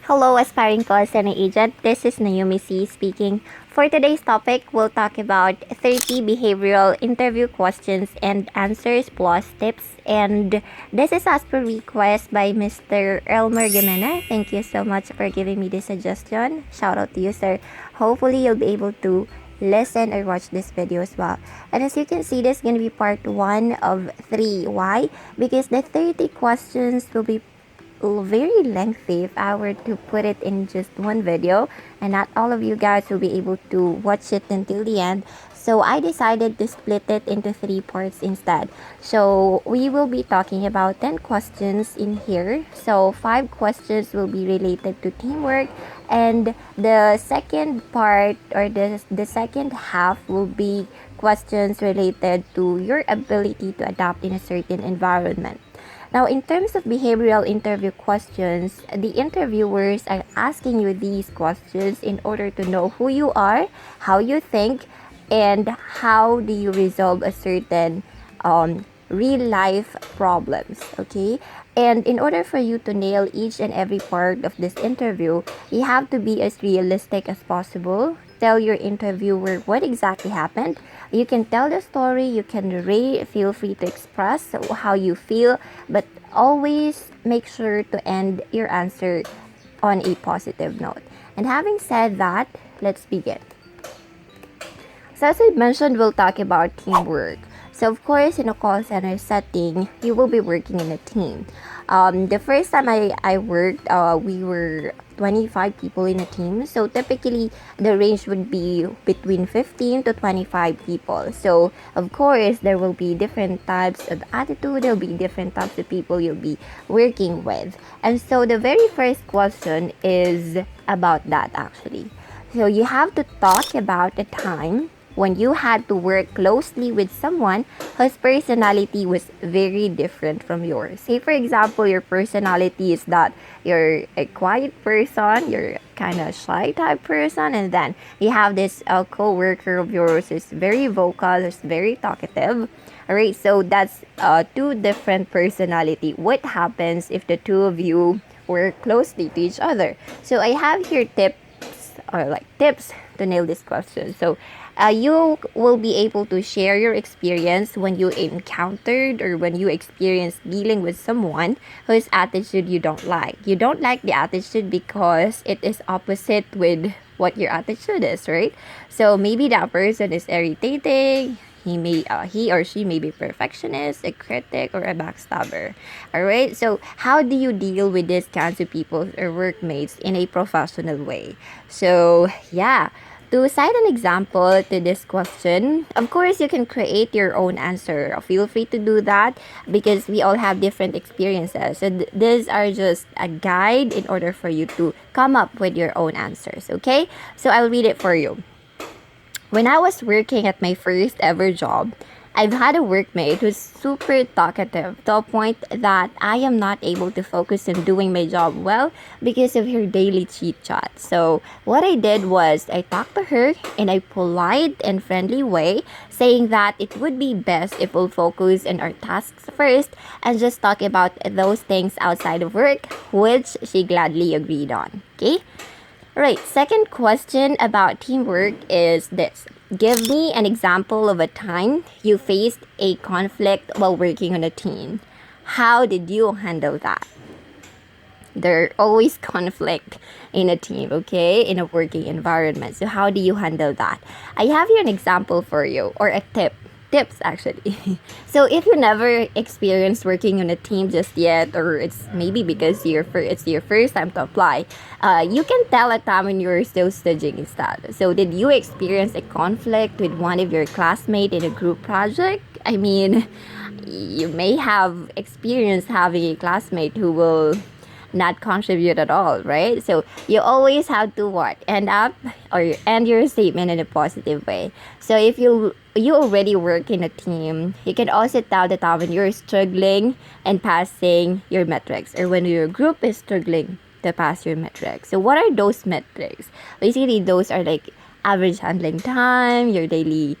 Hello, aspiring call center agent. This is Nayumi Cee speaking. For today's topic, we'll talk about 30 behavioral interview questions and answers plus tips. And this is as per request by Mr. Elmer Gemena. Thank you so much for giving me this suggestion. Shout out to you, sir. Hopefully, you'll be able to listen or watch this video as well. And as you can see, this is going to be part 1 of 3. Why? Because the 30 questions will be very lengthy if I were to put it in just one video, and not all of you guys will be able to watch it until the end. So I decided to split it into 3 parts instead. So we will be talking about 10 questions in here. So 5 questions will be related to teamwork, and the second part, or the second half, will be questions related to your ability to adapt in a certain environment. Now, in terms of behavioral interview questions, the interviewers are asking you these questions in order to know who you are, how you think, and how do you resolve a certain real life problems. Okay, and in order for you to nail each and every part of this interview, you have to be as realistic as possible. Tell your interviewer what exactly happened. You can tell the story, you can feel free to express how you feel, but always make sure to end your answer on a positive note. And having said that, let's begin. So as I mentioned, we'll talk about teamwork. So of course, in a call center setting, you will be working in a team. The first time I worked, we were 25 people in a team. So typically, the range would be between 15 to 25 people. So of course, there will be different types of attitude. There will be different types of people you'll be working with. And so the very first question is about that actually. So you have to talk about a time when you had to work closely with someone whose personality was very different from yours. Say, for example, your personality is that you're a quiet person, you're kind of shy type person, and then you have this co-worker of yours who's very vocal, who's very talkative. All right, so that's two different personality. What happens if the two of you work closely to each other? So I have here tips to nail this question. So you will be able to share your experience when you encountered or when you experienced dealing with someone whose attitude you don't like. You don't like the attitude because it is opposite with what your attitude is, right? So maybe that person is irritating. He or she may be perfectionist, a critic, or a backstabber. All right. So how do you deal with these kinds of people or workmates in a professional way? So yeah. To cite an example to this question, of course, you can create your own answer. Feel free to do that because we all have different experiences. So these are just a guide in order for you to come up with your own answers. Okay. So I'll read it for you. When I was working at my first ever job, I've had a workmate who's super talkative to a point that I am not able to focus on doing my job well because of her daily chit chat. So what I did was I talked to her in a polite and friendly way, saying that it would be best if we'll focus on our tasks first and just talk about those things outside of work, which she gladly agreed on. Okay? Right, second question about teamwork is this. Give me an example of a time you faced a conflict while working on a team. How did you handle that? There always conflict in a team, okay? In a working environment. So how do you handle that? I have here an example for you, or a tips actually. So if you never experienced working on a team just yet, or it's maybe because it's your first time to apply, you can tell a time when you're still studying instead. So did you experience a conflict with one of your classmates in a group project? I mean, you may have experienced having a classmate who will not contribute at all, right? So you always have to what? End your statement in a positive way. So if you already work in a team, you can also tell the time when you're struggling and passing your metrics, or when your group is struggling to pass your metrics. So what are those metrics? Basically, those are like average handling time, your daily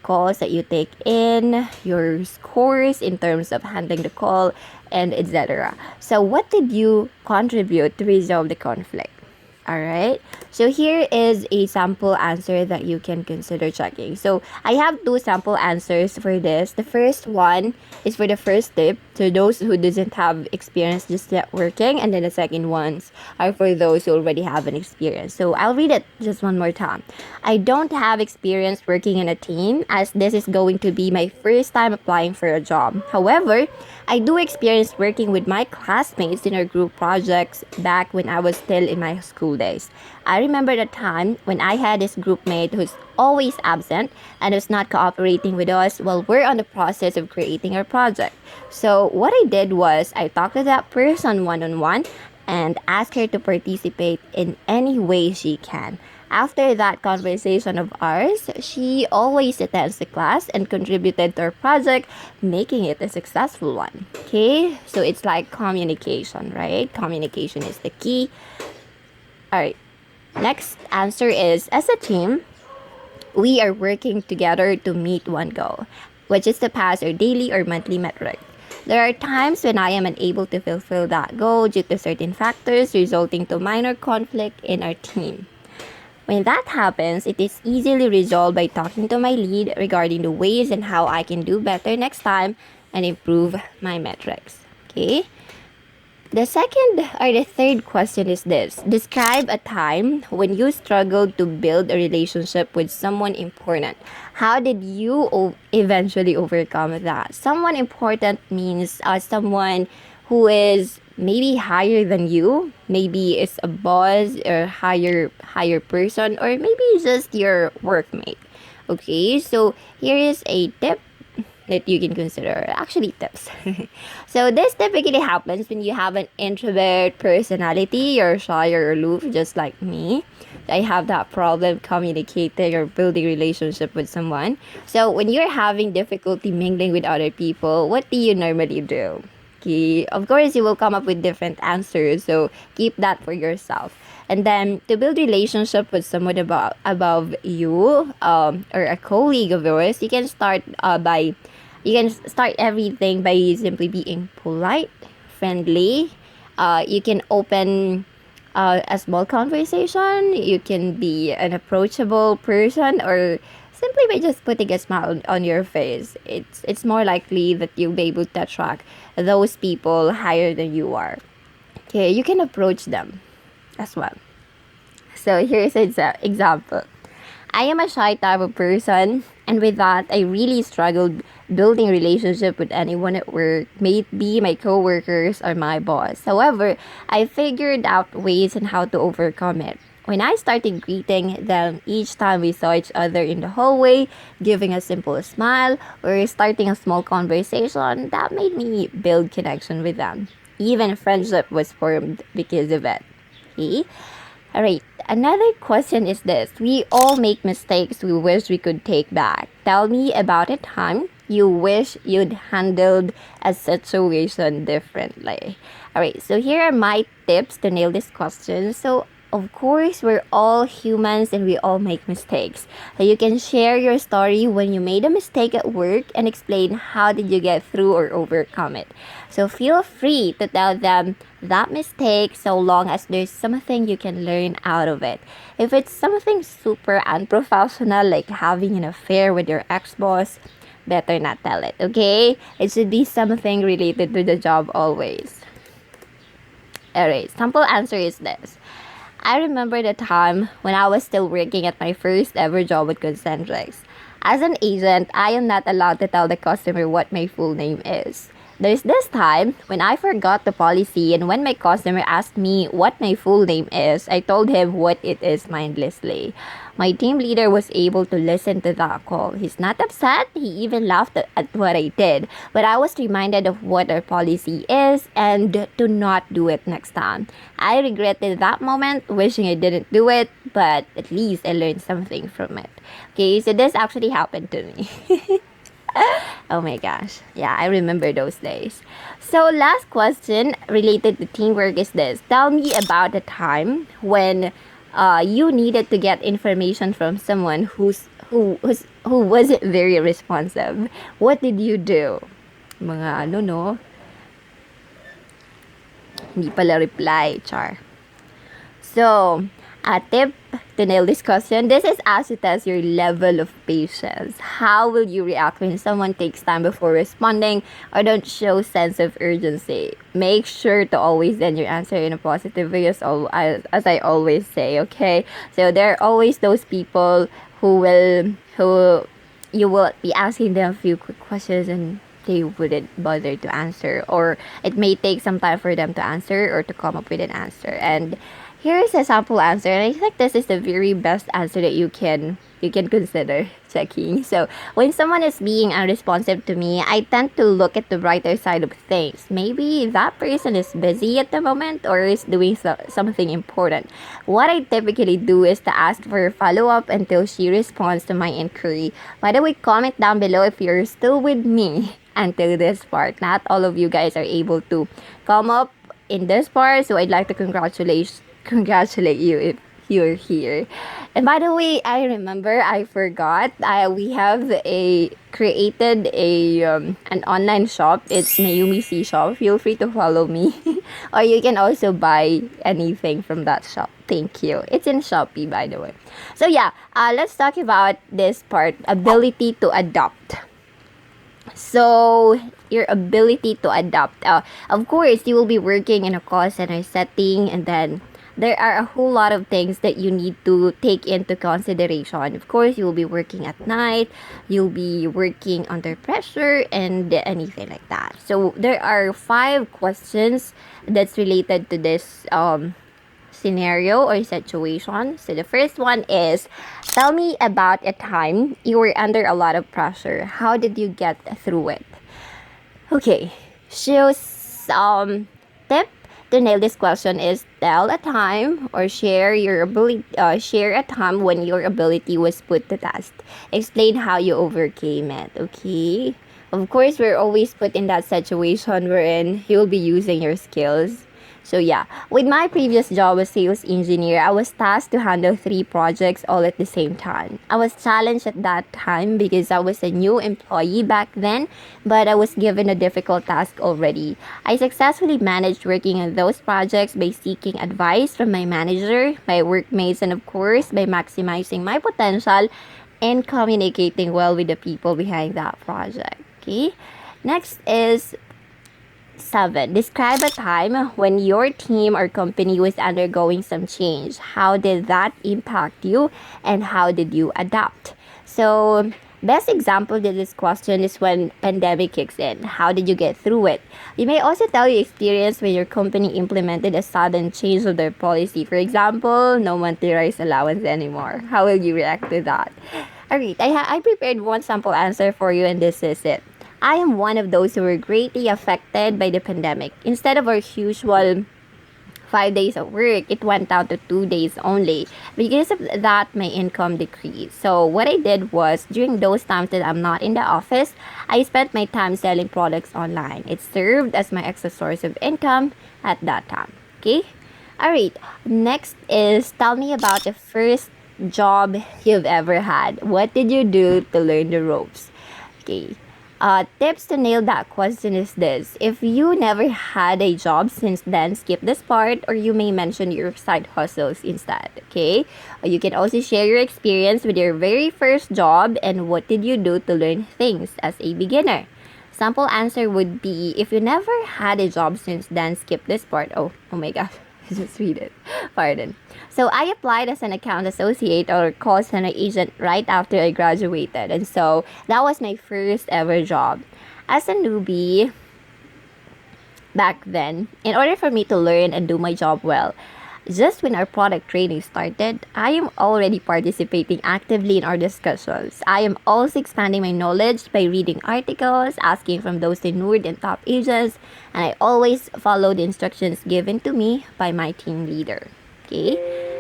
calls that you take in, your scores in terms of handling the call, and etc. So what did you contribute to resolve the conflict? All right. So here is a sample answer that you can consider checking. So I have two sample answers for this. The first one is for the first tip, to those who doesn't have experience just yet working, and then the second ones are for those who already have an experience. So I'll read it just one more time. I don't have experience working in a team, as this is going to be my first time applying for a job. However, I do experience working with my classmates in our group projects back when I was still in my school days. I remember the time when I had this group mate who's always absent and was not cooperating with us while we're on the process of creating our project. So what I did was I talked to that person one-on-one and asked her to participate in any way she can. After that conversation of ours, she always attends the class and contributed to our project, making it a successful one. Okay, so it's like communication, right? Communication is the key. All right, next answer is, as a team, we are working together to meet one goal, which is to pass our daily or monthly metric. There are times when I am unable to fulfill that goal due to certain factors resulting to minor conflict in our team. When that happens, it is easily resolved by talking to my lead regarding the ways and how I can do better next time and improve my metrics. Okay? The second or the third question is this. Describe a time when you struggled to build a relationship with someone important. How did you eventually overcome that? Someone important means someone who is maybe higher than you, maybe it's a boss or higher person, or maybe just your workmate. Okay, so here is a tip that you can consider, actually tips. So this typically happens when you have an introvert personality, you're shy or aloof just like me. I have that problem communicating or building relationship with someone. So when you're having difficulty mingling with other people, what do you normally do? Okay, of course you will come up with different answers, so keep that for yourself. And then to build relationship with someone above you, or a colleague of yours, you can start everything by simply being polite, friendly. You can open a small conversation. You can be an approachable person, or simply by just putting a smile on your face. It's more likely that you'll be able to attract those people higher than you are. Okay, you can approach them as well. So here's an example. I am a shy type of person, and with that, I really struggled building relationship with anyone at work, may it be my coworkers or my boss. However, I figured out ways on how to overcome it. When I started greeting them each time we saw each other in the hallway, giving a simple smile, or starting a small conversation, that made me build connection with them. Even friendship was formed because of it. Okay? Alright, another question is this. We all make mistakes we wish we could take back. Tell me about a time you wish you'd handled a situation differently. Alright, so here are my tips to nail this question. So, of course, we're all humans and we all make mistakes. So you can share your story when you made a mistake at work and explain how did you get through or overcome it. So feel free to tell them that mistake so long as there's something you can learn out of it. If it's something super unprofessional like having an affair with your ex-boss, better not tell it, okay? It should be something related to the job always. Alright, sample answer is this. I remember the time when I was still working at my first ever job with Concentrix. As an agent, I am not allowed to tell the customer what my full name is. There's this time when I forgot the policy, and when my customer asked me what my full name is, I told him what it is mindlessly. My team leader was able to listen to that call. He's not upset, he even laughed at what I did. But I was reminded of what our policy is and to not do it next time. I regretted that moment, wishing I didn't do it, but at least I learned something from it. Okay, so this actually happened to me. Oh my gosh. Yeah, I remember those days. So last question related to teamwork is this. Tell me about a time when you needed to get information from someone who wasn't very responsive. What did you do? Mga ano no? Hindi pala reply, char. So, a tip to nail this question. This is as to test your level of patience. How will you react when someone takes time before responding or don't show sense of urgency? Make sure to always end your answer in a positive way, as I always say, okay? So there are always those people who you will be asking them a few quick questions and they wouldn't bother to answer, or it may take some time for them to answer or to come up with an answer. And here is a sample answer, and I think this is the very best answer that you can consider checking. So when someone is being unresponsive to me, I tend to look at the brighter side of things. Maybe that person is busy at the moment or is doing something important. What I typically do is to ask for a follow-up until she responds to my inquiry. By the way, comment down below if you're still with me until this part. Not all of you guys are able to come up in this part, so I'd like to congratulate you if you're here. And by the way, I remember I forgot. We have created an online shop. It's Nayumi Cee shop. Feel free to follow me, or you can also buy anything from that shop. Thank you. It's in Shopee, by the way. So yeah, let's talk about this part: ability to adapt. So your ability to adapt. Of course, you will be working in a call center setting, and then there are a whole lot of things that you need to take into consideration. Of course, you will be working at night, you'll be working under pressure, and anything like that. So there are 5 questions that's related to this scenario or situation. So the first one is, tell me about a time you were under a lot of pressure. How did you get through it? Okay, so tip to nail this question is tell a time or share a time when your ability was put to test. Explain how you overcame it. Okay, of course, we're always put in that situation wherein you'll be using your skills. So yeah, with my previous job as sales engineer, I was tasked to handle 3 projects all at the same time. I was challenged at that time because I was a new employee back then, but I was given a difficult task already. I successfully managed working on those projects by seeking advice from my manager, my workmates, and of course, by maximizing my potential and communicating well with the people behind that project. Okay? Next is 7. Describe a time when your team or company was undergoing some change. How did that impact you and how did you adapt? So, best example to this question is when pandemic kicks in. How did you get through it? You may also tell your experience when your company implemented a sudden change of their policy. For example, no monthly rice allowance anymore. How will you react to that? Alright, I prepared one sample answer for you, and this is it. I am one of those who were greatly affected by the pandemic. Instead of our usual 5 days of work, it went down to 2 days only. Because of that, my income decreased. So what I did was, during those times that I'm not in the office, I spent my time selling products online. It served as my extra source of income at that time. Okay? Alright, next is, tell me about the first job you've ever had. What did you do to learn the ropes? Okay. Tips to nail that question is this. If you never had a job since then, skip this part, or you may mention your side hustles instead, okay? You can also share your experience with your very first job and what did you do to learn things as a beginner. Sample answer would be, if you never had a job since then, skip this part. Oh my gosh. Just read it. Pardon. So I applied as an account associate or call center agent right after I graduated. And so that was my first ever job. As a newbie back then, in order for me to learn and do my job well, just when our product training started, I am already participating actively in our discussions. I am also expanding my knowledge by reading articles, asking from those tenured and top agents, and I always follow the instructions given to me by my team leader. Okay?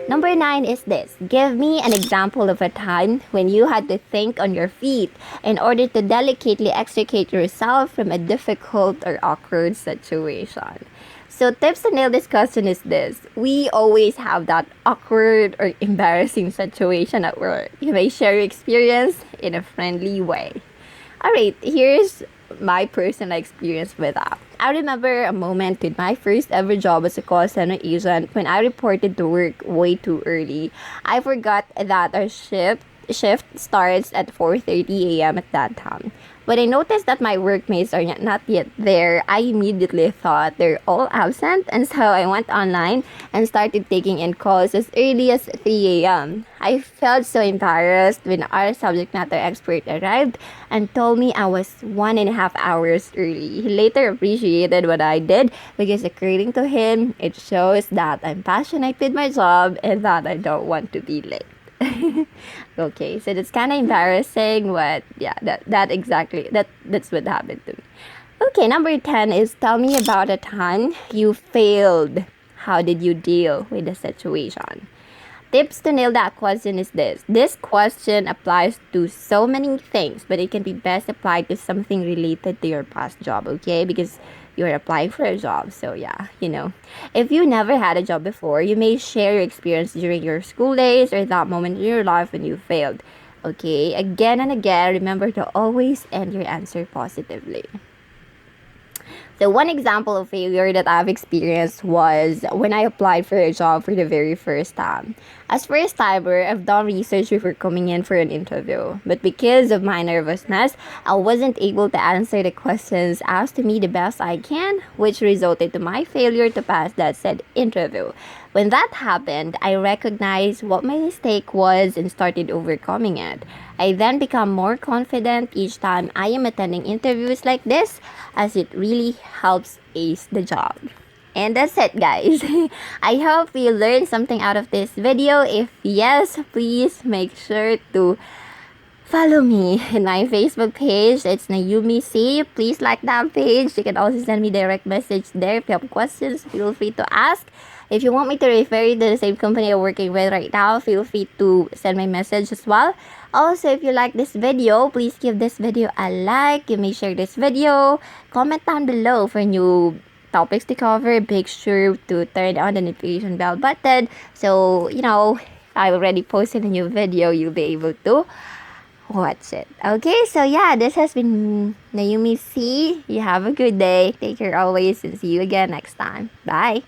Number 9 is this. Give me an example of a time when you had to think on your feet in order to delicately extricate yourself from a difficult or awkward situation. So tips to nail this question is this. We always have that awkward or embarrassing situation at work. You may share your experience in a friendly way. Alright, here's my personal experience with that. I remember a moment with my first ever job as a call center agent when I reported to work way too early. I forgot that our shift starts at 4:30 a.m. at that time. When I noticed that my workmates are not yet there, I immediately thought they're all absent, and so I went online and started taking in calls as early as 3 a.m. I felt so embarrassed when our subject matter expert arrived and told me I was 1.5 hours early. He later appreciated what I did because, according to him, it shows that I'm passionate with my job and that I don't want to be late. Okay, so that's kind of embarrassing, but yeah, that's what happened to me. Okay, number 10 is tell me about a time you failed. How did you deal with the situation? Tips to nail that question is this. This question applies to so many things, but it can be best applied to something related to your past job, okay? Because you're applying for a job. So yeah, if you never had a job before, you may share your experience during your school days or that moment in your life when you failed. Okay, again and again, remember to always end your answer positively. So one example of failure that I've experienced was when I applied for a job for the very first time. As first timer, I've done research before coming in for an interview. But because of my nervousness, I wasn't able to answer the questions asked to me the best I can, which resulted to my failure to pass that said interview. When that happened, I recognized what my mistake was and started overcoming it. I then become more confident each time I am attending interviews like this, as it really helps ace the job. And that's it, guys. I hope you learned something out of this video. If yes, please make sure to follow me in my Facebook page. It's Nayumi Cee. Please like that page. You can also send me direct message there. If you have questions, feel free to ask. If you want me to refer you to the same company I'm working with right now, feel free to send my message as well. Also, if you like this video, please give this video a like. You may share this video. Comment down below for new topics to cover. Make sure to turn on the notification bell button. So, I already posted a new video, you'll be able to watch it. Okay, so yeah, this has been Nayumi Cee. You have a good day. Take care always and see you again next time. Bye.